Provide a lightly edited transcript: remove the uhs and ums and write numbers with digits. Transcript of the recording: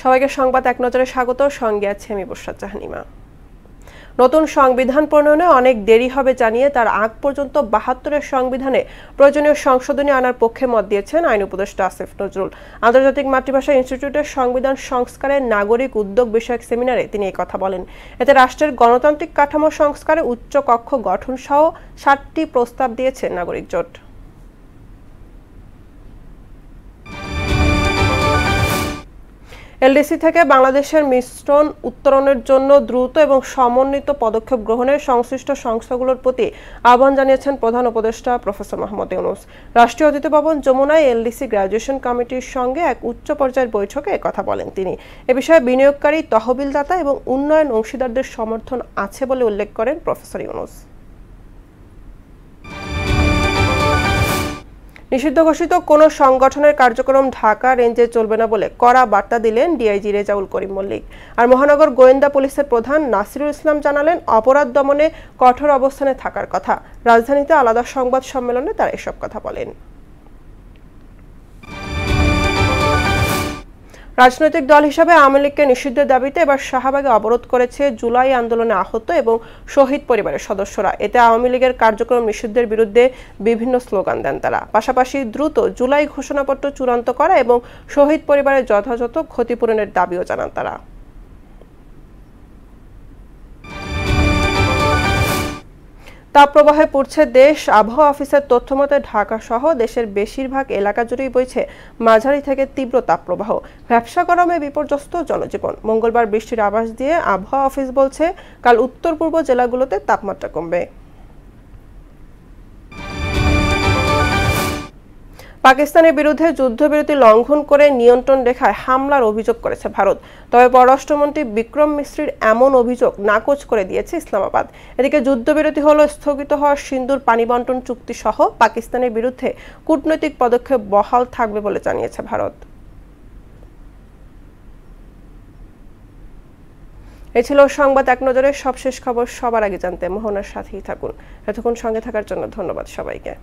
সবাইকে সংবাদ এক নজরে স্বাগত। সঙ্গে আছে আমি বুশরাত জাহানিমা। নতুন সংবিধান প্রণয়নে অনেক দেরি হবে জানিয়ে তার আগ পর্যন্ত ৭২-এর সংবিধানে প্রয়োজনীয় সংশোধনী আনার পক্ষে মত দিয়েছেন আইন উপদেষ্টা আসিফ নজরুল। আন্তর্জাতিক মাতৃভাষা ইনস্টিটিউটের সংবিধান সংস্কারের নাগরিক উদ্যোগ বিষয়ক সেমিনারে তিনি এই কথা বলেন। এতে রাষ্ট্রের গণতান্ত্রিক কাঠামো সংস্কারে উচ্চ কক্ষ গঠন সহ ৭টি প্রস্তাব দিয়েছে নাগরিক জোট। এলডিসি থেকে বাংলাদেশের মিশ্রণ উত্তরণের জন্য দ্রুত এবং সমন্বিত পদক্ষেপ গ্রহণের সংশ্লিষ্ট সংস্থাগুলোর প্রতি আহ্বান জানিয়েছেন প্রধান উপদেষ্টা প্রফেসর মোহাম্মদ ইউনূস। রাষ্ট্রীয় অতিথি ভবন যমুনায় এলডিসি গ্র্যাজুয়েশন কমিটির সঙ্গে এক উচ্চ পর্যায়ের বৈঠকে একথা বলেন তিনি। এ বিষয়ে বিনিয়োগকারী, তহবিলদাতা এবং উন্নয়ন অংশীদারদের সমর্থন আছে বলে উল্লেখ করেন প্রফেসর ইউনূস। নিষিদ্ধ ঘোষিত কোনো সংগঠনের কার্যক্রম ঢাকা রেঞ্জে চলবে না বলে কড়া বার্তা দিলেন ডিআইজি রেজাউল করিম মল্লিক। আর মহানগর গোয়েন্দা পুলিশের প্রধান নাসিরুল ইসলাম জানালেন, অপরাধ দমনে কঠোর অবস্থানে থাকার কথা। রাজধানীতে আলাদা সংবাদ সম্মেলনে তারা এসব কথা বলেন। রাজনৈতিক দল হিসাবে আওয়ামী লীগকে নিষিদ্ধের দাবিতে এবার শাহবাগে অবরোধ করেছে জুলাই আন্দোলনে আহত এবং শহীদ পরিবারের সদস্যরা। এতে আওয়ামী লীগের কার্যক্রম নিষিদ্ধের বিরুদ্ধে বিভিন্ন স্লোগান দেন তারা। পাশাপাশি দ্রুত জুলাই ঘোষণাপত্র চূড়ান্ত করা এবং শহীদ পরিবারের যথাযথ ক্ষতিপূরণের দাবিও জানান তারা। তাপপ্রবাহে পড়ছে দেশ। আবহাওয়া অফিসের তথ্যমতে ঢাকা সহ দেশের বেশিরভাগ এলাকা জুড়েই বইছে মাঝারি থেকে তীব্র তাপপ্রবাহ। ভ্যাপসা গরমে বিপর্যস্ত জনজীবন। মঙ্গলবার বৃষ্টির আভাস দিয়ে আবহাওয়া অফিস বলছে, কাল উত্তর পূর্ব জেলাগুলোতে তাপমাত্রা কমবে। পাকিস্তানের বিরুদ্ধে যুদ্ধবিরতি লঙ্ঘন করে নিয়ন্ত্রণ রেখায় হামলার অভিযোগ করেছে ভারত। তবে পররাষ্ট্রমন্ত্রী বিক্রম মিশ্রির এমন অভিযোগ নাকচ করে দিয়েছে ইসলামাবাদ। এদিকে যুদ্ধবিরতি হলো স্থগিত হওয়া সিন্ধুর পানি বন্টন চুক্তি সহ পাকিস্তানের বিরুদ্ধে কূটনৈতিক পদক্ষেপ বহাল থাকবে বলে জানিয়েছে ভারত। এ ছিল সংবাদ এক নজরের সবশেষ খবর। সবার আগে জানতে মোহনার সাথেই থাকুন। এতক্ষণ সঙ্গে থাকার জন্য ধন্যবাদ সবাইকে।